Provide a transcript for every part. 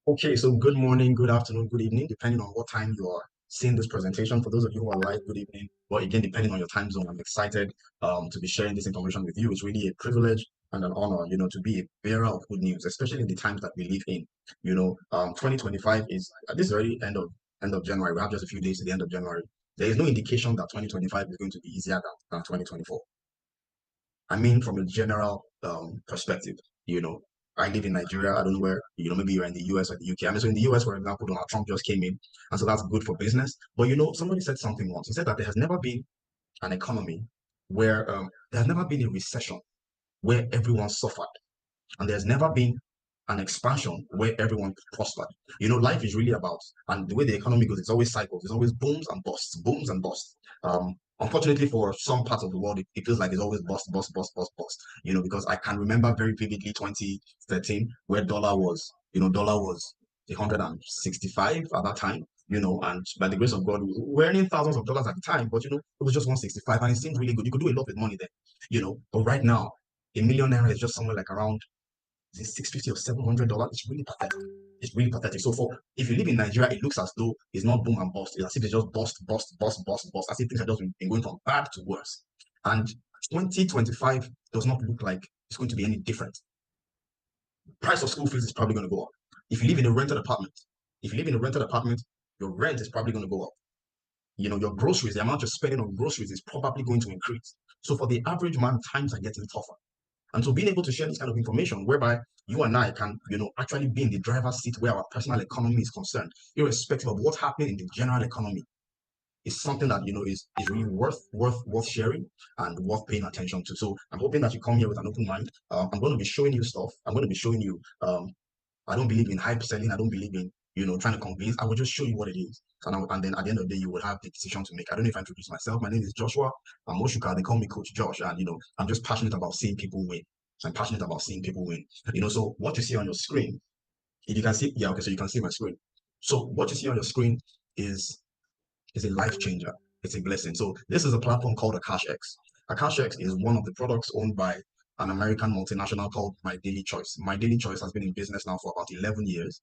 Okay, so good morning, good afternoon, good evening, depending on what time you are seeing this presentation. For those of you who are live, good evening. But again, depending on your time zone, I'm excited to be sharing this information with you. It's really a privilege and an honor, to be a bearer of good news, especially in the times that we live in. 2025 is this is already end of January. We have just a few days to the end of January. There is no indication that 2025 is going to be easier than 2024. I mean, from a general perspective, you know, I live in Nigeria. I don't know where, maybe you're in the US or the UK. I mean, so in the US, for example, Donald Trump just came in, and so that's good for business. But somebody said something once. He said that there has never been an economy where there has never been a recession where everyone suffered. And there's never been an expansion where everyone prospered. Life is really about, and the way the economy goes, it's always cycles. It's always booms and busts, booms and busts. Unfortunately, for some parts of the world, it feels like it's always bust, bust, bust, bust, bust. Because I can remember very vividly 2013, where dollar was 165 at that time. And by the grace of God, we were earning thousands of dollars at the time, but it was just 165, and it seemed really good. You could do a lot with money then. But right now, a million naira is just somewhere like around, is it 650 or $700? It's really pathetic. It's really pathetic. So if you live in Nigeria, it looks as though it's not boom and bust. It's as if it's just bust, bust, bust, bust, bust. As if things have just been going from bad to worse. And 2025 does not look like it's going to be any different. Price of school fees is probably going to go up. If you live in a rented apartment, your rent is probably going to go up. Your groceries, the amount you're spending on groceries is probably going to increase. So for the average man, times are getting tougher. And so being able to share this kind of information whereby you and I can, actually be in the driver's seat where our personal economy is concerned, irrespective of what's happening in the general economy, is something that, is really worth sharing and worth paying attention to. So I'm hoping that you come here with an open mind. I'm going to be showing you stuff. I'm going to be showing you I don't believe in hype selling. I don't believe in, trying to convince. I will just show you what it is. And then at the end of the day, you will have the decision to make. I don't know if I introduce myself. My name is Joshua. I'm Oshuka. They call me Coach Josh. And, I'm just passionate about seeing people win. I'm passionate about seeing people win. So what you see on your screen, if you can see, yeah, okay, so you can see my screen. So what you see on your screen is is a life changer. It's a blessing. So this is a platform called AkashX. AkashX is one of the products owned by an American multinational called My Daily Choice. My Daily Choice has been in business now for about 11 years,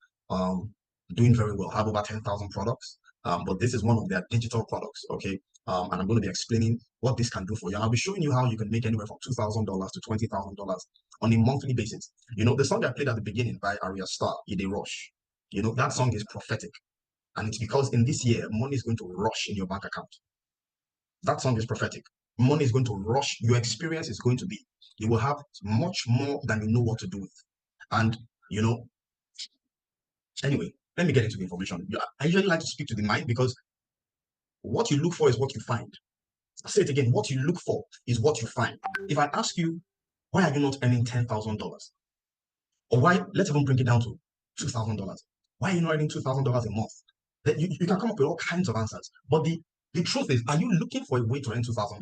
doing very well, have over 10,000 products. But this is one of their digital products, okay? And I'm going to be explaining what this can do for you. And I'll be showing you how you can make anywhere from $2,000 to $20,000 on a monthly basis. The song I played at the beginning by Arya Star, Ide Rush, that song is prophetic. And it's because in this year, money is going to rush in your bank account. That song is prophetic. Money is going to rush. Your experience is going to be, you will have much more than you know what to do with. And, you know, anyway, let me get into the information. I usually like to speak to the mind because what you look for is what you find. I'll say it again. What you look for is what you find. If I ask you, why are you not earning $10,000? Or why, let's even bring it down to $2,000. Why are you not earning $2,000 a month? Then you can come up with all kinds of answers. But the truth is, are you looking for a way to earn $2,000?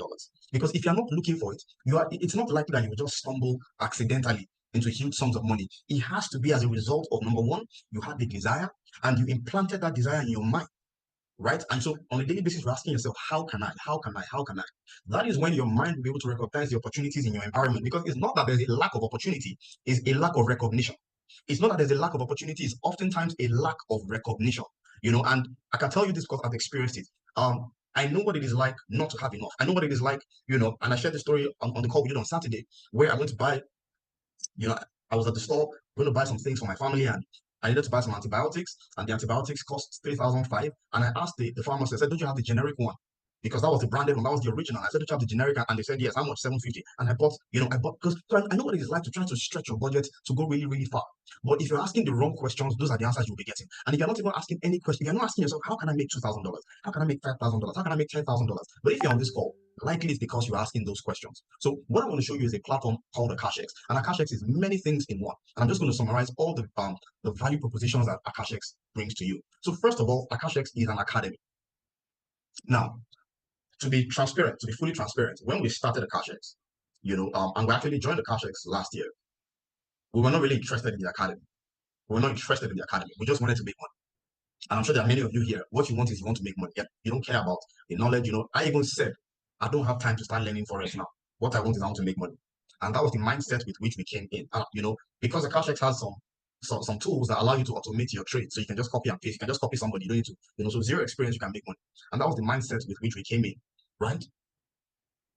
Because if you're not looking for it, it's not likely that you will just stumble accidentally into huge sums of money. It has to be as a result of, number one, you had the desire and you implanted that desire in your mind, right? And so on a daily basis, you're asking yourself, how can I? How can I? How can I? That is when your mind will be able to recognize the opportunities in your environment, because it's not that there's a lack of opportunity, it's a lack of recognition. It's not that there's a lack of opportunity, it's oftentimes a lack of recognition. And I can tell you this because I've experienced it. I know what it is like not to have enough. I know what it is like, and I shared the story on the call we did on Saturday, where I went to buy, you know, I was at the store going to buy some things for my family, and I needed to buy some antibiotics, and the antibiotics cost 3,500. And I asked the pharmacist, I said, don't you have the generic one? Because that was the branded one, that was the original. I said, don't you have the generic? And they said, yes, how much? 750. And I bought, because I know what it is like to try to stretch your budget to go really, really far. But if you're asking the wrong questions, those are the answers you'll be getting. And if you're not even asking any question, if you're not asking yourself, how can I make $2,000? How can I make $5,000? How can I make $10,000? But if you're on this call, likely it's because you're asking those questions. So what I want to show you is a platform called AkashX. And AkashX is many things in one. And I'm just going to summarize all the value propositions that AkashX brings to you. So first of all, AkashX is an academy. Now, to be transparent, to be fully transparent, when we started AkashX, and we actually joined AkashX last year, we were not really interested in the academy. We were not interested in the academy. We just wanted to make money. And I'm sure there are many of you here. What you want is you want to make money. You don't care about the knowledge. I even said, I don't have time to start learning Forex now. What I want is I want to make money. And that was the mindset with which we came in. Because AkashX has some some tools that allow you to automate your trade. So you can just copy and paste. You can just copy somebody. You don't need to, so zero experience, you can make money. And that was the mindset with which we came in, right?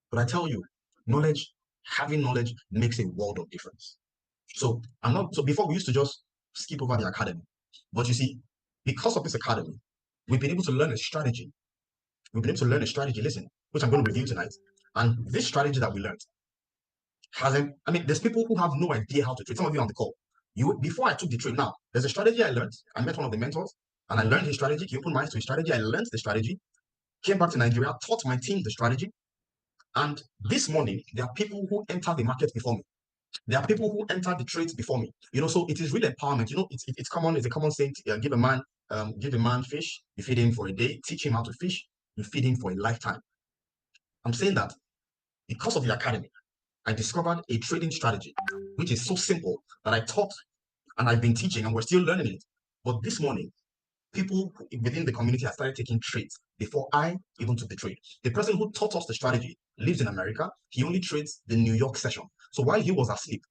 But I tell you, having knowledge makes a world of difference. So I'm not so before we used to just skip over the academy. But you see, because of this academy, we've been able to learn a strategy. We've been able to learn a strategy, listen, which I'm going to review tonight. And this strategy that we learned hasn't, I mean, there's people who have no idea how to trade. Some of you on the call. Before I took the trade, now there's a strategy I learned. I met one of the mentors and I learned his strategy. He opened my eyes to his strategy. I learned the strategy, came back to Nigeria, taught my team the strategy. And this morning, there are people who enter the market before me. There are people who enter the trades before me. So it is really empowerment. It's common. It's a common saying. Give a man fish, you feed him for a day. Teach him how to fish, you feed him for a lifetime. I'm saying that because of the academy, I discovered a trading strategy which is so simple that I taught and I've been teaching and we're still learning it. But this morning, people within the community have started taking trades before I even took the trade. The person who taught us the strategy lives in America. He only trades the New York session. So while he was asleep,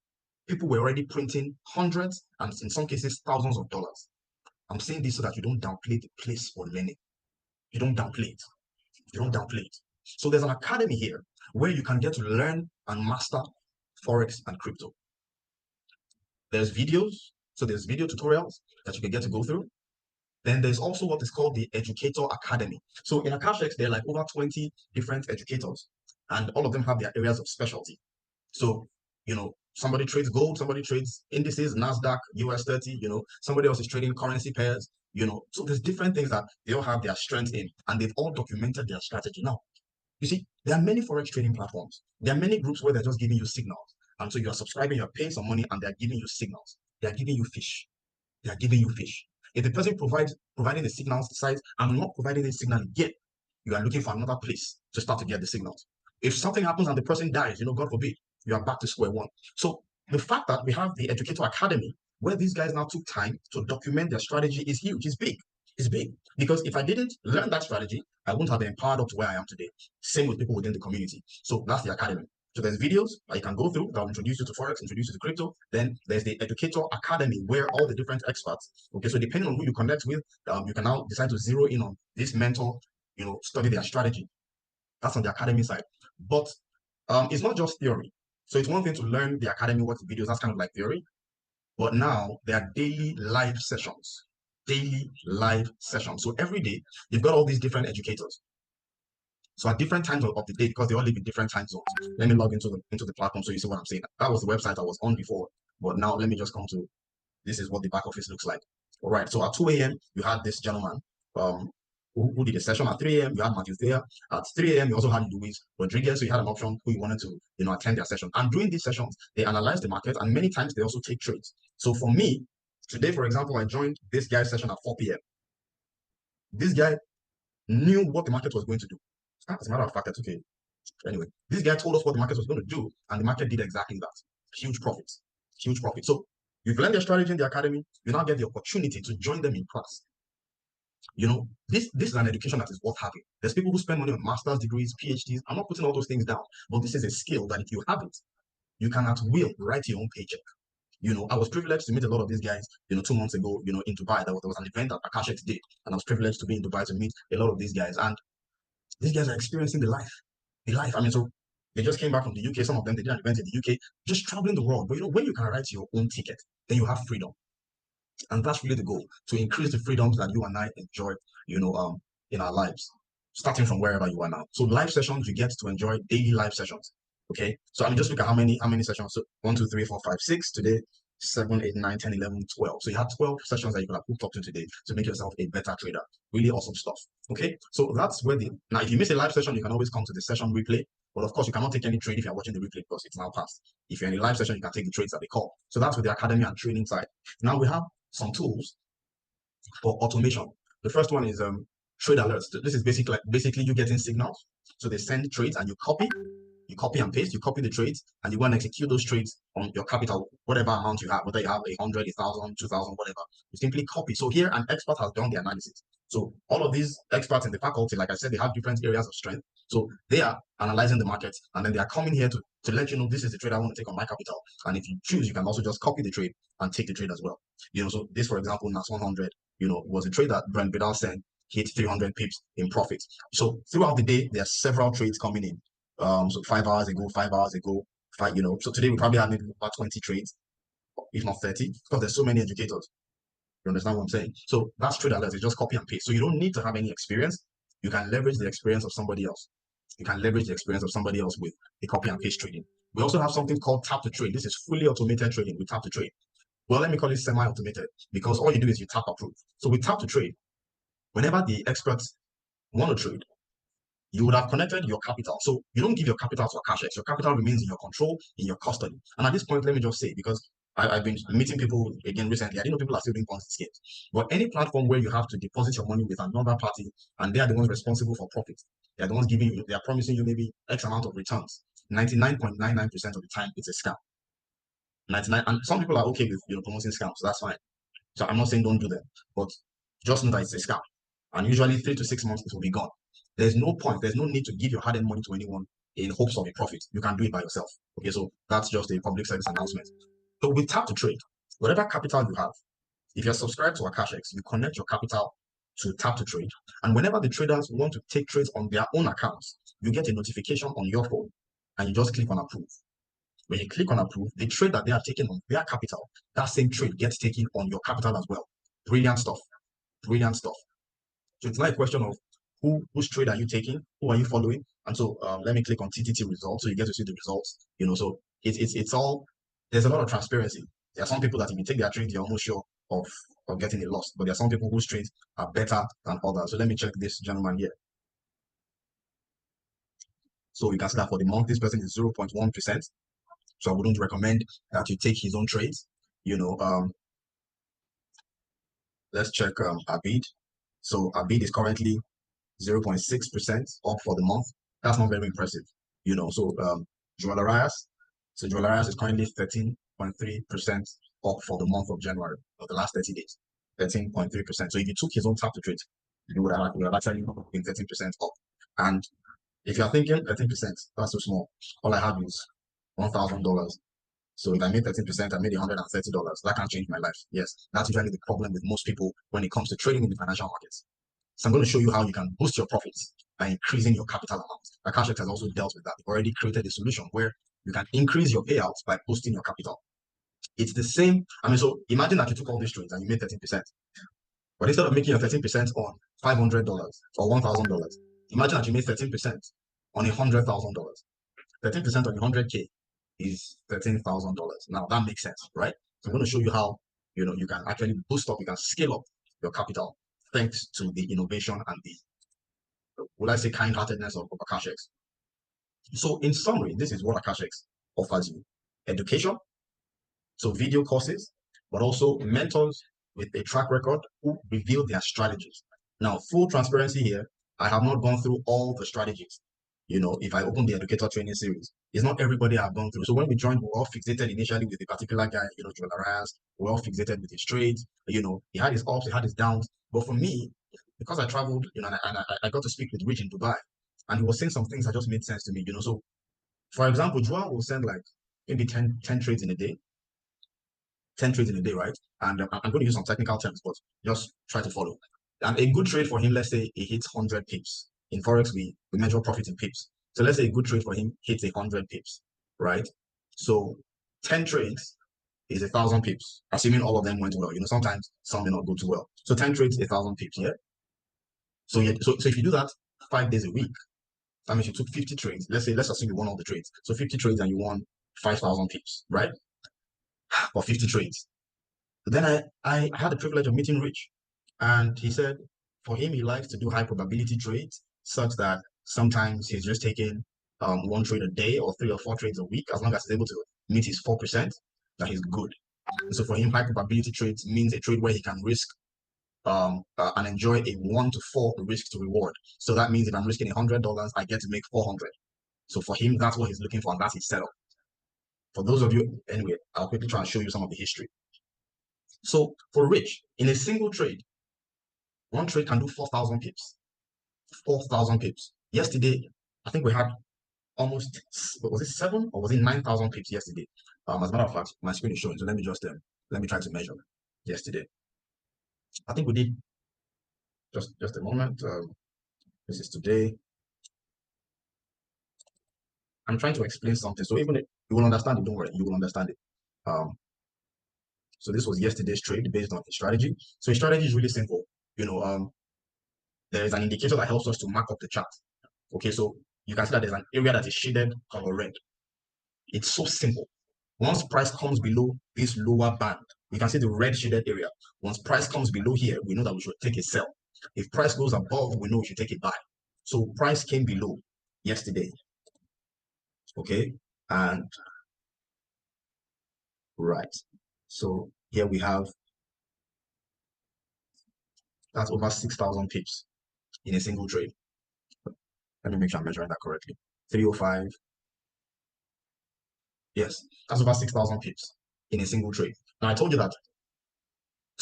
people were already printing hundreds and in some cases thousands of dollars. I'm saying this so that you don't downplay the place for learning. You don't downplay it. You don't downplay it. So there's an academy here where you can get to learn and master Forex and crypto. There's videos. So there's video tutorials that you can get to go through. Then there's also what is called the Educator Academy. So in Akashex, there are like over 20 different educators, and all of them have their areas of specialty. So, somebody trades gold, somebody trades indices, NASDAQ, US 30, somebody else is trading currency pairs, So there's different things that they all have their strength in, and they've all documented their strategy. Now, you see, there are many Forex trading platforms. There are many groups where they're just giving you signals. And so you're subscribing, you're paying some money, and they're giving you signals. They're giving you fish. They are giving you fish. If the person providing the signals decides, I'm not providing the signal again, you are looking for another place to start to get the signals. If something happens and the person dies, God forbid, you are back to square one. So the fact that we have the Educator Academy, where these guys now took time to document their strategy, is huge. It's big. It's big. Because if I didn't learn that strategy, I wouldn't have been empowered up to where I am today. Same with people within the community. So that's the academy. So there's videos that you can go through that will introduce you to Forex, introduce you to crypto. Then there's the Educator Academy where all the different experts, okay, so depending on who you connect with, you can now decide to zero in on this mentor, study their strategy. That's on the academy side. But it's not just theory. So it's one thing to learn the academy, watch the videos, that's kind of like theory. But now there are daily live sessions. Daily live sessions. So every day, you've got all these different educators. So at different times of the day, because they all live in different time zones. Let me log into the platform so you see what I'm saying. That was the website I was on before. But now let me just come to, this is what the back office looks like. All right. So at 2 a.m., you had this gentleman who did a session. At 3 a.m., you had Matthew there. At 3 a.m., you also had Luis Rodriguez. So you had an option who you wanted to, attend their session. And during these sessions, they analyze the market, and many times they also take trades. So for me, today, for example, I joined this guy's session at 4 p.m. This guy knew what the market was going to do. As a matter of fact, that's okay. Anyway, this guy told us what the market was going to do, and the market did exactly that. Huge profits. Huge profit. So you've learned their strategy in the academy, you now get the opportunity to join them in class. This is an education that is worth having. There's people who spend money on master's degrees, PhDs. I'm not putting all those things down, but this is a skill that if you have it, you can at will write your own paycheck. I was privileged to meet a lot of these guys, 2 months ago, in Dubai. There was an event that Akashex did, and I was privileged to be in Dubai to meet a lot of these guys. And these guys are experiencing the life. The life. I mean, so they just came back from the UK. Some of them, they did an event in the UK, just traveling the world. But when you can write your own ticket, then you have freedom. And that's really the goal, to increase the freedoms that you and I enjoy, in our lives, starting from wherever you are now. So live sessions, you get to enjoy daily live sessions. Okay. So I mean, just look at how many sessions. So 1, 2, 3, 4, 5, 6 today, 7, 8, 9, 10, 11, 12. So you have 12 sessions that you can have hooked up to today to make yourself a better trader. Really awesome stuff. Okay. So that's where now if you miss a live session, you can always come to the session replay. But of course, you cannot take any trade if you're watching the replay because it's now past. If you're in a live session, you can take the trades that they call. So that's with the academy and training side. Now we have some tools for automation. The first one is trade alerts. This is basically you getting signals. So they send trades and you copy and paste, you copy the trades and you go and execute those trades on your capital, whatever amount you have, whether you have 100, 1,000, 2,000, whatever. You simply copy. So here an expert has done the analysis. So all of these experts in the faculty, like I said, they have different areas of strength. So they are analyzing the market and then they are coming here to let you know this is the trade I want to take on my capital. And if you choose, you can also just copy the trade and take the trade as well. So this, for example, NAS 100, was a trade that Brent Vidal sent, hit 300 pips in profit. So throughout the day, there are several trades coming in. So 5 hours ago, 5 hours ago, so today we probably have maybe about 20 trades, if not 30, because there's so many educators. You understand what I'm saying? So that's trade alert. It's just copy and paste. So you don't need to have any experience. You can leverage the experience of somebody else. You can leverage the experience of somebody else with a copy and paste trading. We also have something called tap to trade. This is fully automated trading with tap to trade. Well, let me call it semi-automated because all you do is you tap approve. So with tap to trade, whenever the experts want to trade, you would have connected your capital. So you don't give your capital to a CashX. Your capital remains in your control, in your custody. And at this point, let me just say, because I've been meeting people again recently, I didn't know people are still doing Ponzi schemes. But any platform where you have to deposit your money with another party and they are the ones responsible for profit, they are the ones giving you, they are promising you maybe X amount of returns. 99.99% of the time, it's a scam. 99, and some people are okay with promoting scams, so that's fine. So I'm not saying don't do them, but just know that it's a scam. And usually 3 to 6 months, it will be gone. There's no point, there's no need to give your hard-earned money to anyone in hopes of a profit. You can do it by yourself. Okay, so that's just a public service announcement. So with tap to trade, whatever capital you have, if you're subscribed to a CashX, you connect your capital to tap to trade. And whenever the traders want to take trades on their own accounts, you get a notification on your phone and you just click on approve. When you click on approve, the trade that they are taking on their capital, that same trade gets taken on your capital as well. Brilliant stuff. Brilliant stuff. So it's not a question of whose trade are you taking, who are you following, and so let me click on TTT results so you get to see the results. So it's all, there's a lot of transparency. There are some people that if you take their trade, you're almost sure of getting it lost, but there are some people whose trades are better than others. So let me check this gentleman here. So you can see that for the month, this person is 0.1%. So I wouldn't recommend that you take his own trades. Let's check Abid. So Abid is currently 0.6% up for the month. That's not very impressive. So Joel Arias. So Joel Arias is currently 13.3% up for the month of January, or the last 30 days. 13.3%. So if you took his own tap to trade, you would have actually been 13% up. And if you're thinking 13%, that's so small. All I have is $1,000. So if I made 13%, I made $130. That can't change my life. Yes, that's usually the problem with most people when it comes to trading in the financial markets. So I'm going to show you how you can boost your profits by increasing your capital amount. CashX has also dealt with that. They've already created a solution where you can increase your payouts by boosting your capital. It's the same. So imagine that you took all these trades and you made 13%. But instead of making your 13% on $500 or $1,000, imagine that you made 13% on $100,000. 13% on 100K is $13,000. Now that makes sense, right? So I'm going to show you how you can actually boost up, you can scale up your capital thanks to the innovation and the, would I say, kind-heartedness of CashX. So in summary, this is what CashX offers you: education, so video courses, but also mentors with a track record who reveal their strategies. Now, full transparency here, I have not gone through all the strategies. If I open the educator training series, it's not everybody I've gone through. So when we joined, we were all fixated initially with a particular guy, Joel Arias. We were all fixated with his trades. He had his ups, he had his downs. But for me, because I traveled, and I got to speak with Rich in Dubai, and he was saying some things that just made sense to me. So for example, Joel will send like maybe 10 trades in a day, 10 trades in a day, right? And I'm going to use some technical terms, but just try to follow. And a good trade for him, let's say he hits 100 pips. In Forex, we measure profit in pips. So let's say a good trade for him hits 100 pips, right? So 10 trades is 1,000 pips, assuming all of them went well. Sometimes some may not go too well. So 10 trades, 1,000 pips, yeah? So if you do that 5 days a week, that means you took 50 trades. Let's assume you won all the trades. So 50 trades and you won 5,000 pips, right? For 50 trades. Then I had the privilege of meeting Rich, and he said for him, he likes to do high probability trades such that sometimes he's just taking one trade a day or 3 or 4 trades a week. As long as he's able to meet his 4%, that he's good. And so for him, high probability trades means a trade where he can risk and enjoy a 1 to 4 risk to reward. So that means if I'm risking $100, I get to make 400. So for him, that's what he's looking for, and that's his setup. For those of you, anyway, I'll quickly try and show you some of the history. So for Rich, in a single trade, one trade can do 4,000 pips. 4,000 pips. Yesterday, I think we had almost, was it 7 or was it 9,000 pips yesterday? As a matter of fact, my screen is showing, so let me just let me try to measure. yesterday. I think we did just a moment. This is today. I'm trying to explain something, so even if you will understand it, don't worry, you will understand it. Um, so this was yesterday's trade based on a strategy. So a strategy is really simple. There is an indicator that helps us to mark up the chart. Okay, so you can see that there's an area that is shaded color red. It's so simple. Once price comes below this lower band, we can see the red shaded area. Once price comes below here, we know that we should take a sell. If price goes above, we know we should take a buy. So price came below yesterday. Okay, and right. So here we have that's over 6,000 pips in a single trade. Let me make sure I'm measuring that correctly. 305. Yes, that's over 6,000 pips in a single trade. Now I told you that,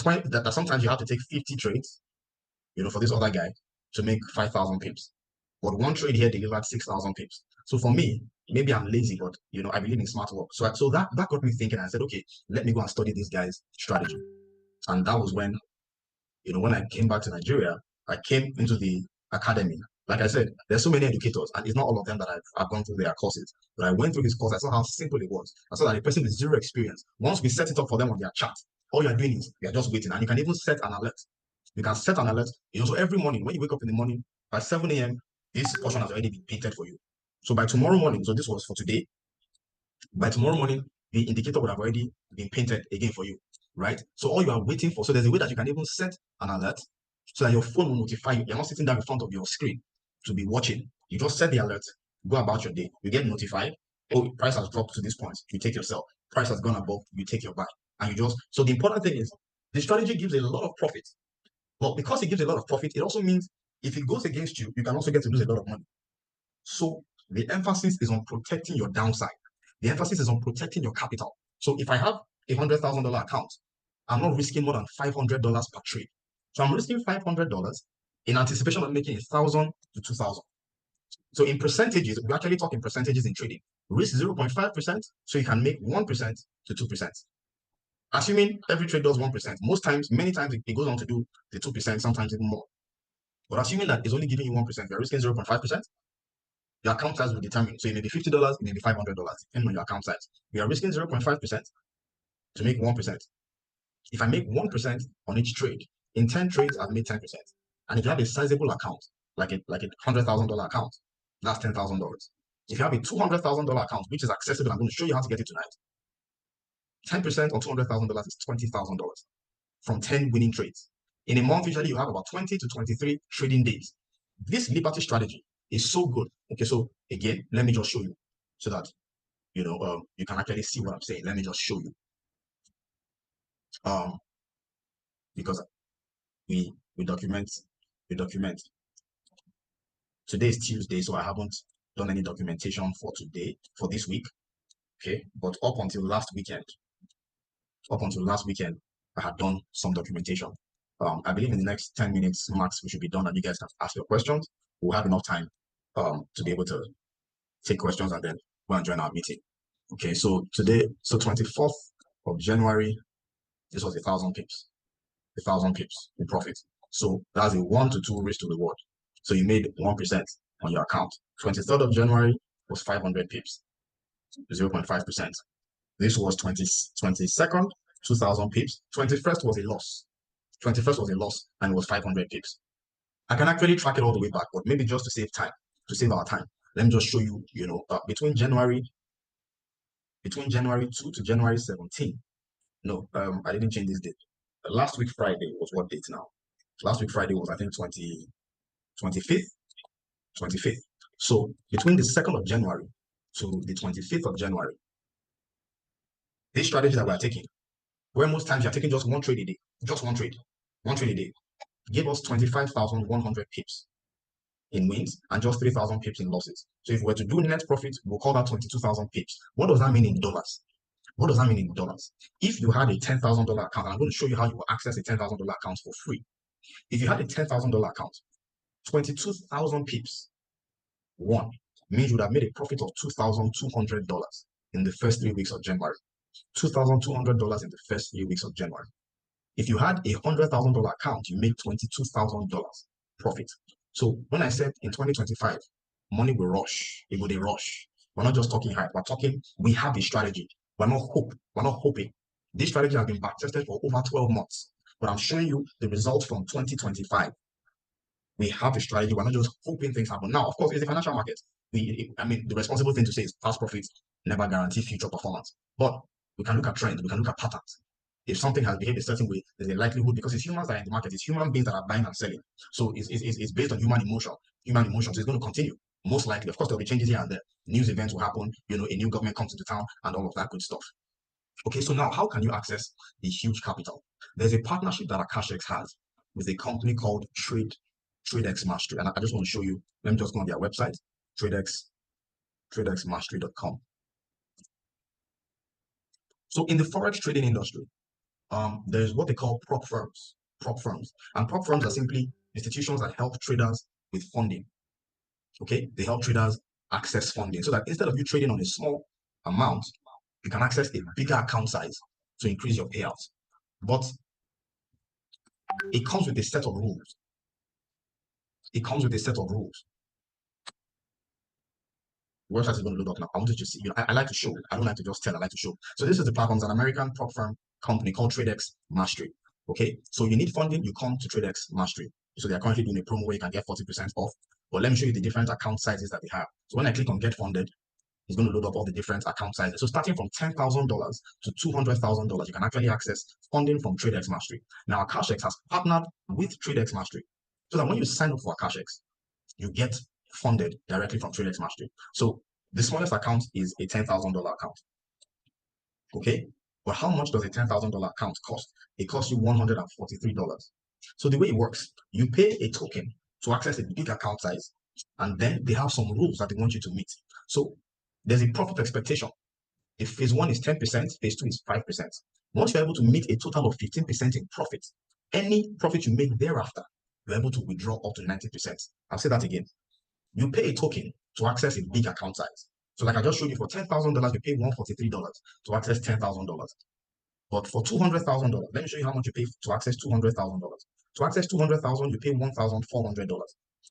that sometimes you have to take 50 trades, for this other guy to make 5,000 pips. But one trade here delivered 6,000 pips. So for me, maybe I'm lazy, but I believe in smart work. So that got me thinking. I said, okay, let me go and study this guy's strategy. And that was when I came back to Nigeria, I came into the academy. Like I said, there's so many educators, and it's not all of them that I've gone through their courses. But I went through his course. I saw how simple it was. I saw that a person with zero experience, once we set it up for them on their chat, all you're doing is you're just waiting. And you can even set an alert. You can set an alert. So every morning, when you wake up in the morning, by 7 a.m., this portion has already been painted for you. So by tomorrow morning, so this was for today, by tomorrow morning, the indicator would have already been painted again for you, right? So all you are waiting for, so there's a way that you can even set an alert so that your phone will notify you. You're not sitting down in front of your screen to be watching. You just set the alert, go about your day, you get notified. Oh, price has dropped to this point, you take your sell. Price has gone above, you take your buy. And so the important thing is the strategy gives a lot of profit. But because it gives a lot of profit, it also means if it goes against you, you can also get to lose a lot of money. So the emphasis is on protecting your downside. The emphasis is on protecting your capital. So if I have $100,000 account, I'm not risking more than $500 per trade. So I'm risking $500 in anticipation of making 1,000 to 2,000. So in percentages, we actually talk in percentages in trading. Risk 0.5%, so you can make 1% to 2%. Assuming every trade does 1%, many times it goes on to do the 2%, sometimes even more. But assuming that it's only giving you 1%, you're risking 0.5%, your account size will determine. So it may be $50, it may be $500, depending on your account size. We are risking 0.5% to make 1%. If I make 1% on each trade, in 10 trades, I've made 10%. And if you have a sizable account, like a $100,000 account, that's $10,000. If you have a $200,000 account, which is accessible, I'm going to show you how to get it tonight. 10% on $200,000 is $20,000 from 10 winning trades. In a month, usually you have about 20 to 23 trading days. This liberty strategy is so good. Okay, so again, let me just show you so that you can actually see what I'm saying. Let me just show you. Because we document. Today is Tuesday, so I haven't done any documentation for today, for this week. Okay, but up until last weekend, I had done some documentation. I believe in the next 10 minutes max, we should be done, and you guys can ask your questions. We'll have enough time to be able to take questions and then go and join our meeting. Okay, so today, 24th of January, this was 1,000 pips. 1,000 pips in profit. So that's a 1 to 2 risk to reward. So you made 1% on your account. 23rd of January was 500 pips, 0.5%. This was 22nd, 2,000 pips. 21st was a loss. 21st was a loss, and it was 500 pips. I can actually track it all the way back, but maybe just to save time, to save our time, let me just show you, between January 2 to January 17. No, I didn't change this date. Last week Friday was what date now? Last week Friday was, I think, 25th. So between the 2nd of January to the 25th of January, this strategy that we are taking, where most times you're taking just one trade a day, just one trade a day, gave us 25,100 pips in wins and just 3,000 pips in losses. So if we were to do net profit, we'll call that 22,000 pips. What does that mean in dollars? What does that mean in dollars? If you had a $10,000 account, I'm going to show you how you will access a $10,000 account for free. If you had a $10,000 account, 22,000 pips, one, means you would have made a profit of $2,200 in the first 3 weeks of January. $2,200 in the first 3 weeks of January. If you had $100,000 account, you make $22,000 profit. So when I said in 2025, money will rush, it will rush. We're not just talking hype, we're talking, we have a strategy. We're not hoping. This strategy has been backtested for over 12 months. But I'm showing you the results from 2025. We have a strategy. We're not just hoping things happen. Now, of course, it's the financial market. I mean, the responsible thing to say is past profits never guarantee future performance. But we can look at trends, we can look at patterns. If something has behaved a certain way, there's a likelihood, because it's humans that are in the market, it's human beings that are buying and selling. So it's based on human emotion. Human emotions. So it's going to continue. Most likely, of course, there'll be changes here and there. News events will happen, a new government comes into town and all of that good stuff. Okay, so now how can you access the huge capital? There's a partnership that AkashX has with a company called TradeX Mastery. And I just want to show you, let me just go on their website, tradexmastery.com. So in the Forex trading industry, there's what they call prop firms. And prop firms are simply institutions that help traders with funding. Okay, they help traders access funding so that instead of you trading on a small amount, you can access a bigger account size to increase your payouts. But it comes with a set of rules. It comes with a set of rules. The website is going to load up now. I wanted to see, I like to show. I don't like to just tell, I like to show. So this is the platform. It's an American prop firm company called TradeX Mastery. Okay, so you need funding, you come to TradeX Mastery. So they're currently doing a promo where you can get 40% off. But let me show you the different account sizes that they have. So when I click on get funded, it's going to load up all the different account sizes. So starting from $10,000 to $200,000, you can actually access funding from TradeX Mastery. Now, AkashX has partnered with TradeX Mastery so that when you sign up for AkashX, you get funded directly from TradeX Mastery. So the smallest account is a $10,000 account. Okay, but how much does a $10,000 account cost? It costs you $143. So the way it works, you pay a token to access a big account size, and then they have some rules that they want you to meet. So there's a profit expectation. If phase 1 is 10%, phase 2 is 5%. Once you're able to meet a total of 15% in profit, any profit you make thereafter, you're able to withdraw up to 90%. I'll say that again. You pay a token to access a big account size. So like I just showed you, for $10,000, you pay $143 to access $10,000. But for $200,000, let me show you how much you pay to access $200,000. To access $200,000, you pay $1,400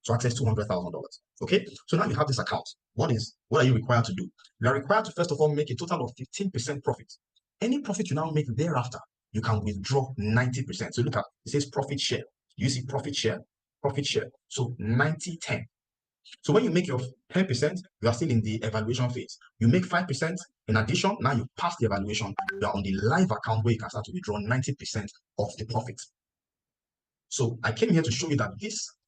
to access $200,000. Okay, so now you have this account. What are you required to do? You are required to first of all make a total of 15% profit. Any profit you now make thereafter, you can withdraw 90%. So look at, it says profit share. You see profit share, profit share. So 90-10. So when you make your 10%, you are still in the evaluation phase. You make 5%. In addition, now you pass the evaluation. You are on the live account where you can start to withdraw 90% of the profit. So I came here to show you that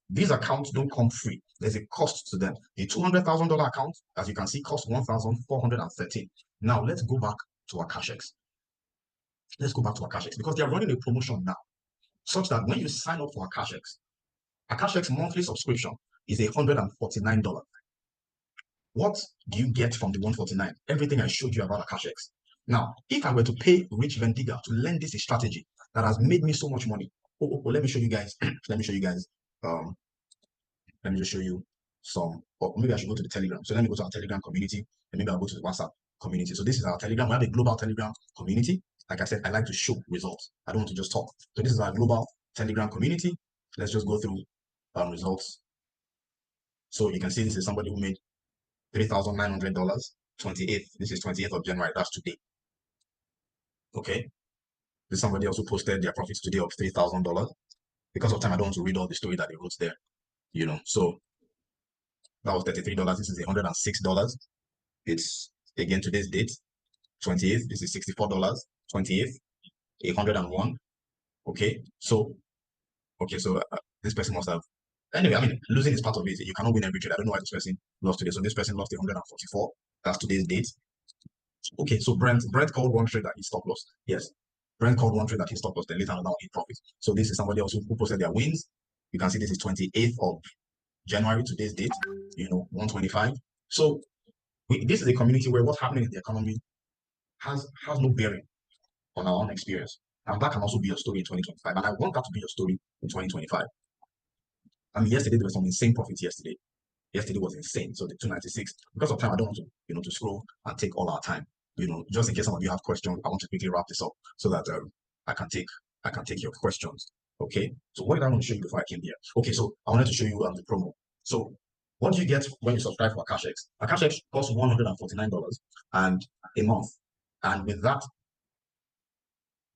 these accounts don't come free. There's a cost to them. The $200,000 account, as you can see, costs $1,413. Now let's go back to AkashX. Let's go back to AkashX because they are running a promotion now, such that when you sign up for AkashX monthly subscription is $149. What do you get from the 149? Everything I showed you about AkashX. Now, if I were to pay Rich Vendiga to learn this strategy that has made me so much money, let me show you guys. Let me show you guys. Let me just show you some. Or maybe I should go to the Telegram. So let me go to our Telegram community, and maybe I'll go to the WhatsApp community. So this is our Telegram. We have a global Telegram community. Like I said, I like to show results. I don't want to just talk. So this is our global Telegram community. Let's just go through results. So you can see this is somebody who made $3,900, 28th. This is 28th of January. That's today. Okay. There's somebody else who posted their profits today of $3,000. Because of time, I don't want to read all the story that they wrote there. So that was $33. This is $106. It's again today's date, 28th. This is $64. 28th, 801. Okay. So this person must have. Anyway, I mean, losing is part of it. You cannot win every trade. I don't know why this person lost today. So this person lost 144. That's today's date. Okay, so Brent called one trade that he stop loss. Yes, Brent called one trade that he stop loss. Then later on, he profit. So this is somebody else who posted their wins. You can see this is 28th of January, today's date. 125. So this is a community where what's happening in the economy has no bearing on our own experience, and that can also be your story in 2025. And I want that to be your story in 2025. I mean, yesterday there was some insane profits. Yesterday was insane. So the 296. Because of time, I don't want to to scroll and take all our time. Just in case some of you have questions, I want to quickly wrap this up so that I can take I can take your questions. Okay. So what did I want to show you before I came here? Okay, so I wanted to show you the promo. So what do you get when you subscribe for CashX? A CashX costs $149 and a month. And with that,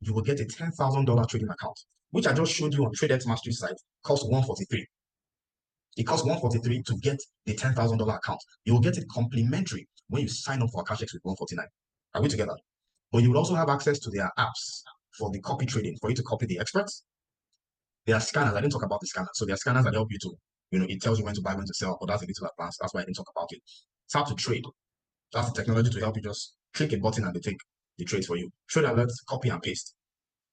you will get a $10,000 trading account, which I just showed you on TradeX Mastery site, costs $143. It costs $143 to get the $10,000 account. You will get it complimentary when you sign up for a CashX with $149. Are we together? But you will also have access to their apps for the copy trading, for you to copy the experts. There are scanners. I didn't talk about the scanners. So there are scanners that help you to, it tells you when to buy, when to sell, but that's a little advanced. That's why I didn't talk about it. Tap to trade. That's the technology to help you just click a button and they take the trades for you. Trade alerts, copy and paste.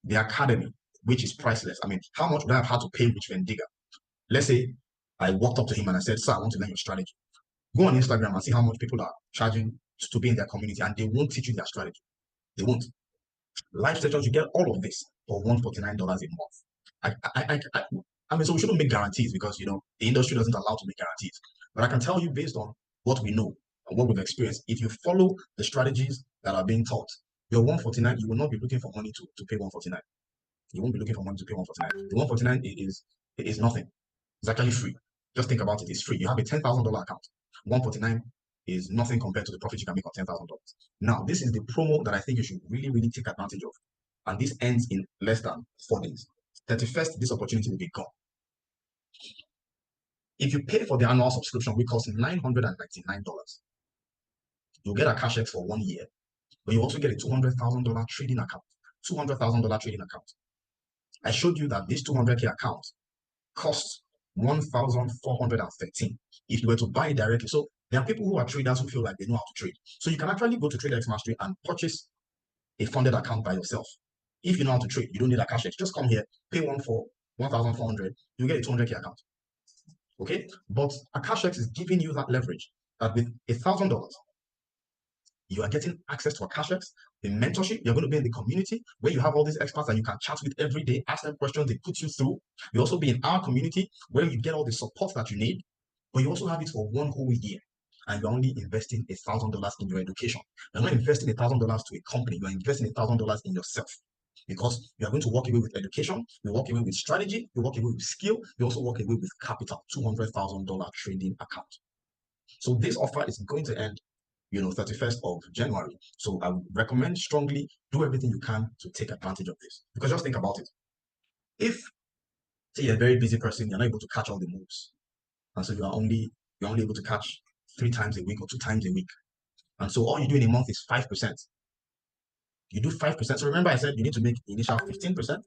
The academy, which is priceless. I mean, how much would I have had to pay Rich Van Digger? Let's say I walked up to him and I said, "Sir, I want to learn your strategy." Go on Instagram and see how much people are charging to be in their community, and they won't teach you their strategy. They won't. Live sessions, you get all of this for $149 a month. I mean, so we shouldn't make guarantees because the industry doesn't allow to make guarantees. But I can tell you based on what we know and what we've experienced, if you follow the strategies that are being taught, your 149, you will not be looking for money to pay 149. You won't be looking for money to pay 149. The 149 is nothing. It's actually free. Just think about it. It's free. You have a $10,000 account. 149 is nothing compared to the profit you can make on $10,000. Now, this is the promo that I think you should really, really take advantage of. And this ends in less than 4 days. 31st, this opportunity will be gone. If you pay for the annual subscription, which costs $999, you'll get a CashX for 1 year, but you also get a $200,000 trading account. $200,000 trading account. I showed you that this 200K account costs $1,413 if you were to buy it directly. So there are people who are traders who feel like they know how to trade. So you can actually go to TradeX Mastery and purchase a funded account by yourself. If you know how to trade, you don't need a CashX. Just come here, pay $1,400, you get a 200K account. Okay, but a CashX is giving you that leverage that with $1,000, you are getting access to a CashX, the mentorship. You're going to be in the community where you have all these experts that you can chat with every day, ask them questions, they put you through. You also be in our community where you get all the support that you need, but you also have it for 1 whole year. And you're only investing $1,000 in your education. You're not investing $1,000 to a company, you're investing $1,000 in yourself. Because you are going to walk away with education, you walk away with strategy, you walk away with skill, you also walk away with capital, $200,000 trading account. So this offer is going to end 31st of January. So I would recommend strongly do everything you can to take advantage of this. Because just think about it. If, say, you're a very busy person, you're not able to catch all the moves. And so you're only able to catch 3 times a week or 2 times a week. And so all you do in a month is 5%. You do 5%. So remember I said you need to make the initial 15%,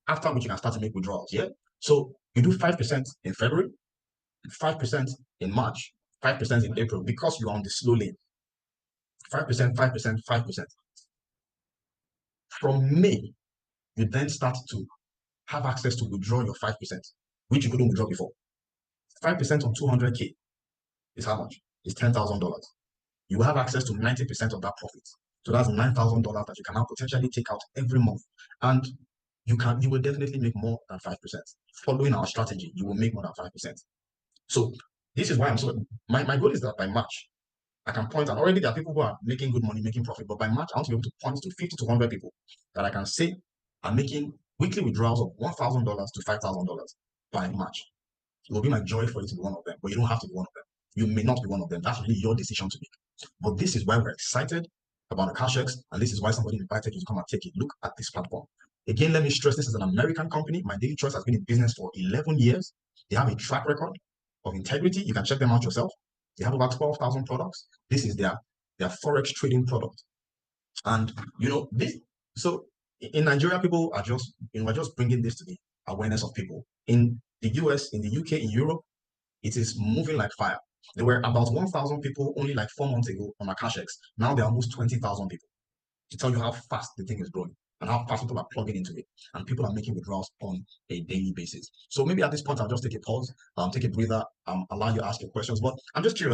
after which you can start to make withdrawals. Yeah. So you do 5% in February, 5% in March, 5% in April, because you're on the slow lane. 5%, 5%, 5%. From May, you then start to have access to withdraw your 5%, which you couldn't withdraw before. 5% on 200K is how much? It's $10,000. You will have access to 90% of that profit. So that's $9,000 that you can now potentially take out every month. And you will definitely make more than 5%. Following our strategy, you will make more than 5%. So this is why my goal is that by March, I can point, and already there are people who are making good money, making profit, but by March, I want to be able to point to 50 to 100 people that I can say are making weekly withdrawals of $1,000 to $5,000 by March. It will be my joy for you to be one of them, but you don't have to be one of them. You may not be one of them. That's really your decision to make. But this is why we're excited about the CashX, and this is why somebody invited you to come and take a look at this platform. Again, let me stress, this is an American company. My Daily Choice has been in business for 11 years. They have a track record of integrity. You can check them out yourself. They have over 12,000 products. This is their Forex trading product. And, so in Nigeria, people are just, we're just bringing this to the awareness of people. In the US, in the UK, in Europe, it is moving like fire. There were about 1,000 people only like 4 months ago on my CashX. Now there are almost 20,000 people, to tell you how fast the thing is growing and how fast people are plugging into it. And people are making withdrawals on a daily basis. So maybe at this point, I'll just take a pause, take a breather, allow you to ask your questions. But I'm just curious.